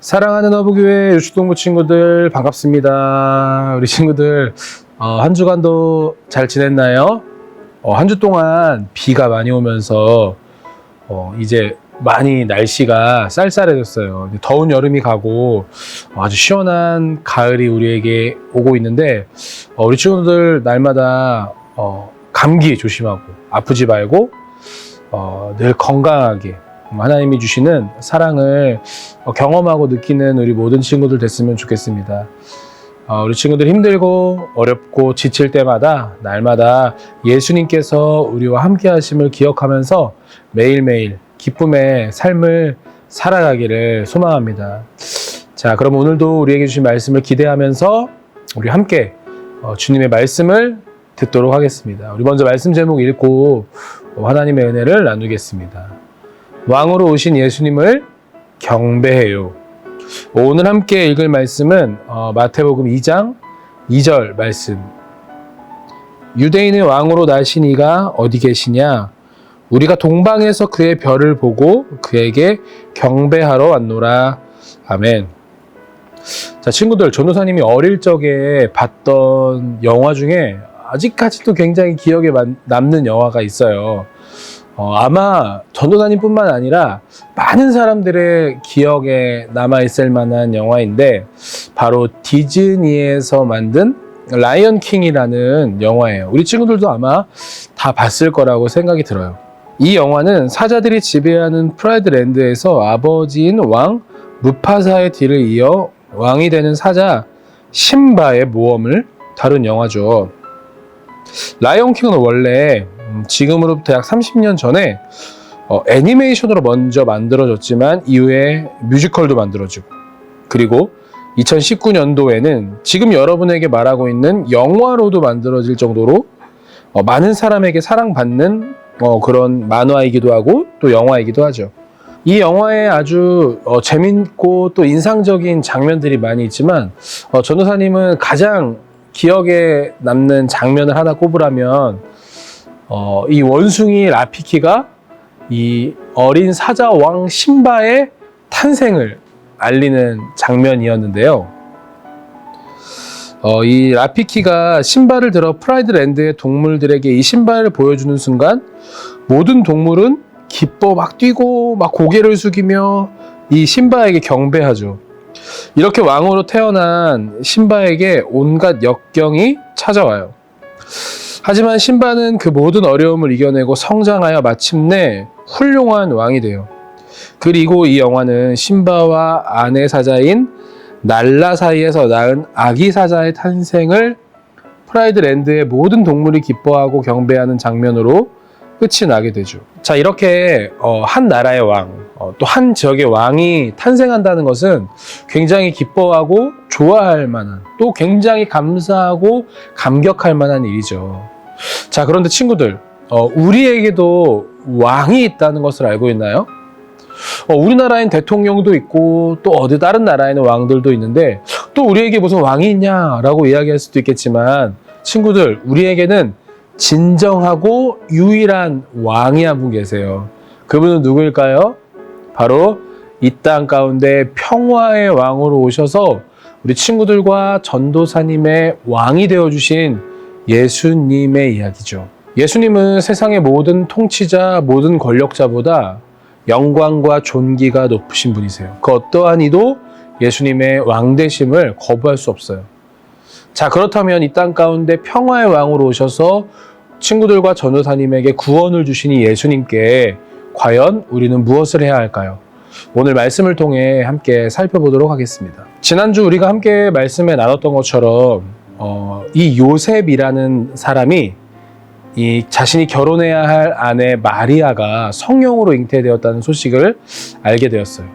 사랑하는 어부교회 유축동부 친구들 반갑습니다. 우리 친구들 한 주간도 잘 지냈나요? 한 주 동안 비가 많이 오면서 이제 많이 날씨가 쌀쌀해졌어요. 더운 여름이 가고 아주 시원한 가을이 우리에게 오고 있는데 우리 친구들 날마다 감기 조심하고 아프지 말고 늘 건강하게 하나님이 주시는 사랑을 경험하고 느끼는 우리 모든 친구들 됐으면 좋겠습니다. 우리 친구들 힘들고 어렵고 지칠 때마다 날마다 예수님께서 우리와 함께 하심을 기억하면서 매일매일 기쁨의 삶을 살아가기를 소망합니다. 자, 그럼 오늘도 우리에게 주신 말씀을 기대하면서 우리 함께 주님의 말씀을 듣도록 하겠습니다. 우리 먼저 말씀 제목 읽고 하나님의 은혜를 나누겠습니다. 왕으로 오신 예수님을 경배해요. 오늘 함께 읽을 말씀은 마태복음 2장 2절 말씀. 유대인의 왕으로 나신 이가 어디 계시냐? 우리가 동방에서 그의 별을 보고 그에게 경배하러 왔노라. 아멘. 자, 친구들, 전도사님이 어릴 적에 봤던 영화 중에 아직까지도 굉장히 기억에 남는 영화가 있어요. 아마 전도사님뿐만 아니라 많은 사람들의 기억에 남아있을 만한 영화인데 바로 디즈니에서 만든 라이언 킹이라는 영화예요. 우리 친구들도 아마 다 봤을 거라고 생각이 들어요. 이 영화는 사자들이 지배하는 프라이드 랜드에서 아버지인 왕 무파사의 뒤를 이어 왕이 되는 사자 심바의 모험을 다룬 영화죠. 라이언 킹은 원래 지금으로부터 약 30년 전에 애니메이션으로 먼저 만들어졌지만 이후에 뮤지컬도 만들어지고 그리고 2019년도에는 지금 여러분에게 말하고 있는 영화로도 만들어질 정도로 많은 사람에게 사랑받는 그런 만화이기도 하고 또 영화이기도 하죠. 이 영화에 아주 재밌고 또 인상적인 장면들이 많이 있지만 전도사님은 가장 기억에 남는 장면을 하나 꼽으라면 이 원숭이 라피키가 이 어린 사자 왕 심바의 탄생을 알리는 장면이었는데요. 이 라피키가 신발을 들어 프라이드 랜드의 동물들에게 이 신발을 보여주는 순간 모든 동물은 기뻐 막 뛰고 막 고개를 숙이며 이 신바에게 경배하죠. 이렇게 왕으로 태어난 신바에게 온갖 역경이 찾아와요. 하지만 신바는 그 모든 어려움을 이겨내고 성장하여 마침내 훌륭한 왕이 돼요. 그리고 이 영화는 신바와 아내 사자인 날라 사이에서 낳은 아기 사자의 탄생을 프라이드 랜드의 모든 동물이 기뻐하고 경배하는 장면으로 끝이 나게 되죠. 자, 이렇게 한 나라의 왕, 또 한 지역의 왕이 탄생한다는 것은 굉장히 기뻐하고 좋아할 만한, 또 굉장히 감사하고 감격할 만한 일이죠. 자, 그런데 친구들, 우리에게도 왕이 있다는 것을 알고 있나요? 우리나라엔 대통령도 있고 또 어디 다른 나라에는 왕들도 있는데 또 우리에게 무슨 왕이 있냐라고 이야기할 수도 있겠지만 친구들, 우리에게는 진정하고 유일한 왕이 한 분 계세요. 그분은 누구일까요? 바로 이 땅 가운데 평화의 왕으로 오셔서 우리 친구들과 전도사님의 왕이 되어주신 예수님의 이야기죠. 예수님은 세상의 모든 통치자, 모든 권력자보다 영광과 존귀가 높으신 분이세요. 그 어떠한 이도 예수님의 왕되심을 거부할 수 없어요. 자, 그렇다면 이 땅 가운데 평화의 왕으로 오셔서 친구들과 전도사님에게 구원을 주시니 예수님께 과연 우리는 무엇을 해야 할까요? 오늘 말씀을 통해 함께 살펴보도록 하겠습니다. 지난주 우리가 함께 말씀에 나눴던 것처럼 이 요셉이라는 사람이 이 자신이 결혼해야 할 아내 마리아가 성령으로 잉태되었다는 소식을 알게 되었어요.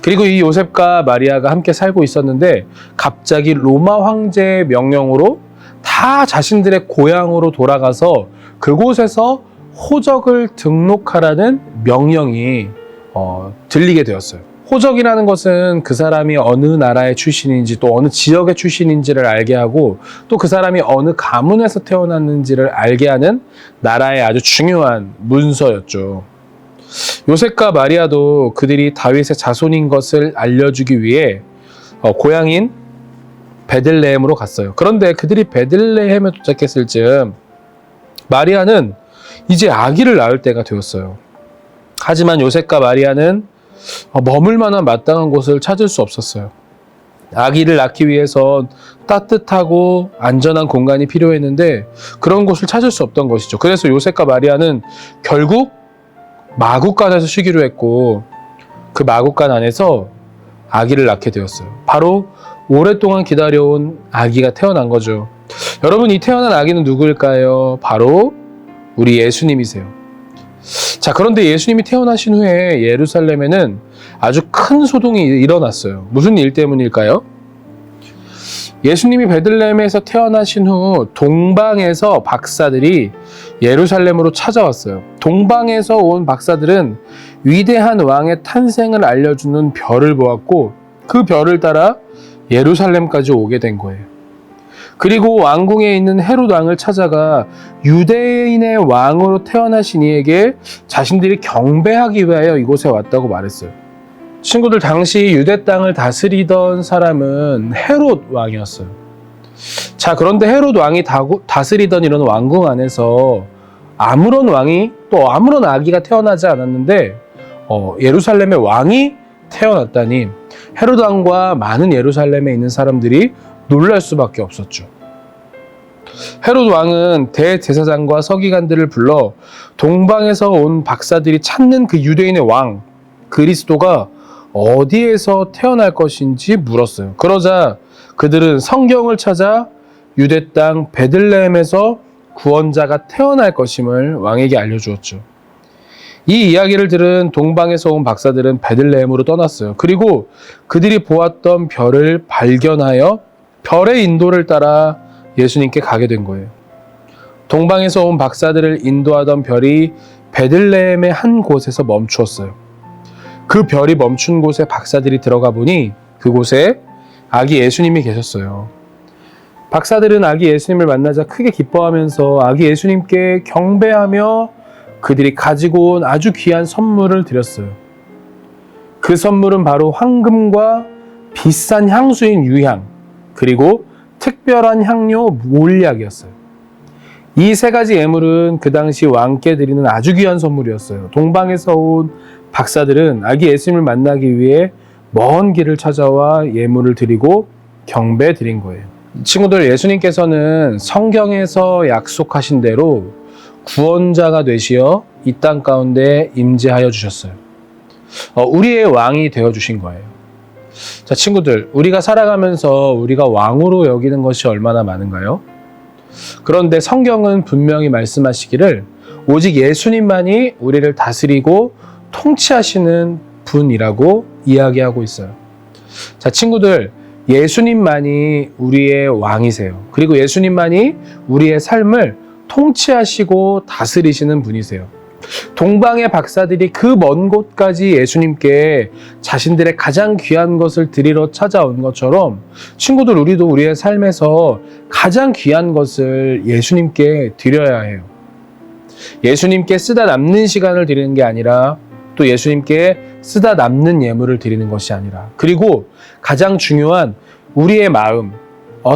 그리고 이 요셉과 마리아가 함께 살고 있었는데 갑자기 로마 황제의 명령으로 다 자신들의 고향으로 돌아가서 그곳에서 호적을 등록하라는 명령이 들리게 되었어요. 호적이라는 것은 그 사람이 어느 나라의 출신인지 또 어느 지역의 출신인지를 알게 하고 또 그 사람이 어느 가문에서 태어났는지를 알게 하는 나라의 아주 중요한 문서였죠. 요셉과 마리아도 그들이 다윗의 자손인 것을 알려주기 위해 고향인 베들레헴으로 갔어요. 그런데 그들이 베들레헴에 도착했을 즈음 마리아는 이제 아기를 낳을 때가 되었어요. 하지만 요셉과 마리아는 머물 만한 마땅한 곳을 찾을 수 없었어요. 아기를 낳기 위해선 따뜻하고 안전한 공간이 필요했는데 그런 곳을 찾을 수 없던 것이죠. 그래서 요셉과 마리아는 결국 마구간에서 쉬기로 했고 그 마구간 안에서 아기를 낳게 되었어요. 바로 오랫동안 기다려온 아기가 태어난 거죠. 여러분, 이 태어난 아기는 누구일까요? 바로 우리 예수님이세요. 자, 그런데 예수님이 태어나신 후에 예루살렘에는 아주 큰 소동이 일어났어요. 무슨 일 때문일까요? 예수님이 베들레헴에서 태어나신 후 동방에서 박사들이 예루살렘으로 찾아왔어요. 동방에서 온 박사들은 위대한 왕의 탄생을 알려주는 별을 보았고 그 별을 따라 예루살렘까지 오게 된 거예요. 그리고 왕궁에 있는 헤롯 왕을 찾아가 유대인의 왕으로 태어나신 이에게 자신들이 경배하기 위하여 이곳에 왔다고 말했어요. 친구들, 당시 유대 땅을 다스리던 사람은 헤롯 왕이었어요. 자, 그런데 헤롯 왕이 다스리던 이런 왕궁 안에서 아무런 왕이 또 아무런 아기가 태어나지 않았는데 예루살렘의 왕이 태어났다니 헤롯 왕과 많은 예루살렘에 있는 사람들이 놀랄 수밖에 없었죠. 헤롯 왕은 대제사장과 서기관들을 불러 동방에서 온 박사들이 찾는 그 유대인의 왕 그리스도가 어디에서 태어날 것인지 물었어요. 그러자 그들은 성경을 찾아 유대 땅 베들레헴에서 구원자가 태어날 것임을 왕에게 알려주었죠. 이 이야기를 들은 동방에서 온 박사들은 베들레헴으로 떠났어요. 그리고 그들이 보았던 별을 발견하여 별의 인도를 따라 예수님께 가게 된 거예요. 동방에서 온 박사들을 인도하던 별이 베들레헴의 한 곳에서 멈추었어요. 그 별이 멈춘 곳에 박사들이 들어가 보니 그곳에 아기 예수님이 계셨어요. 박사들은 아기 예수님을 만나자 크게 기뻐하면서 아기 예수님께 경배하며 그들이 가지고 온 아주 귀한 선물을 드렸어요. 그 선물은 바로 황금과 비싼 향수인 유향, 그리고 특별한 향료 몰약이었어요. 이 세 가지 예물은 그 당시 왕께 드리는 아주 귀한 선물이었어요. 동방에서 온 박사들은 아기 예수님을 만나기 위해 먼 길을 찾아와 예물을 드리고 경배 드린 거예요. 친구들, 예수님께서는 성경에서 약속하신 대로 구원자가 되시어 이 땅 가운데 임재하여 주셨어요. 우리의 왕이 되어 주신 거예요. 자, 친구들, 우리가 살아가면서 우리가 왕으로 여기는 것이 얼마나 많은가요? 그런데 성경은 분명히 말씀하시기를 오직 예수님만이 우리를 다스리고 통치하시는 분이라고 이야기하고 있어요. 자, 친구들, 예수님만이 우리의 왕이세요. 그리고 예수님만이 우리의 삶을 통치하시고 다스리시는 분이세요. 동방의 박사들이 그 먼 곳까지 예수님께 자신들의 가장 귀한 것을 드리러 찾아온 것처럼 친구들, 우리도 우리의 삶에서 가장 귀한 것을 예수님께 드려야 해요. 예수님께 쓰다 남는 시간을 드리는 게 아니라 또 예수님께 쓰다 남는 예물을 드리는 것이 아니라, 그리고 가장 중요한 우리의 마음,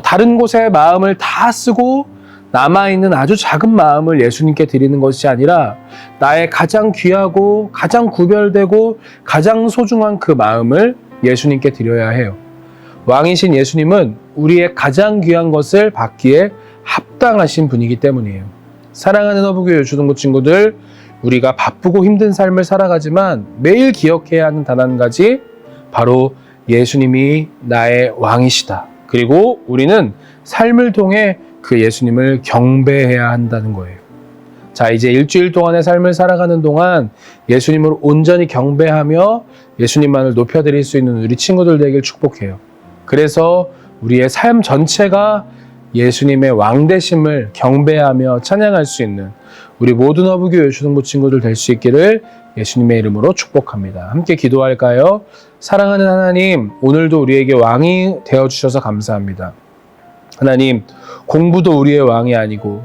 다른 곳에 마음을 다 쓰고 남아있는 아주 작은 마음을 예수님께 드리는 것이 아니라 나의 가장 귀하고 가장 구별되고 가장 소중한 그 마음을 예수님께 드려야 해요. 왕이신 예수님은 우리의 가장 귀한 것을 받기에 합당하신 분이기 때문이에요. 사랑하는 허브교회 유초등부 친구들, 우리가 바쁘고 힘든 삶을 살아가지만 매일 기억해야 하는 단 한 가지, 바로 예수님이 나의 왕이시다. 그리고 우리는 삶을 통해 그 예수님을 경배해야 한다는 거예요. 자, 이제 일주일 동안의 삶을 살아가는 동안 예수님을 온전히 경배하며 예수님만을 높여드릴 수 있는 우리 친구들 되길 축복해요. 그래서 우리의 삶 전체가 예수님의 왕되심을 경배하며 찬양할 수 있는 우리 모든 허브교회 초등부 친구들 될 수 있기를 예수님의 이름으로 축복합니다. 함께 기도할까요? 사랑하는 하나님, 오늘도 우리에게 왕이 되어주셔서 감사합니다. 하나님, 공부도 우리의 왕이 아니고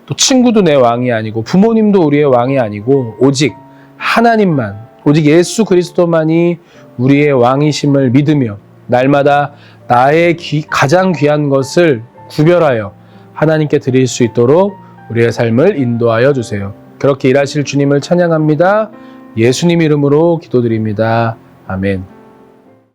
또 친구도 내 왕이 아니고 부모님도 우리의 왕이 아니고 오직 하나님만, 오직 예수 그리스도만이 우리의 왕이심을 믿으며 날마다 나의 가장 귀한 것을 구별하여 하나님께 드릴 수 있도록 우리의 삶을 인도하여 주세요. 그렇게 일하실 주님을 찬양합니다. 예수님 이름으로 기도드립니다. 아멘.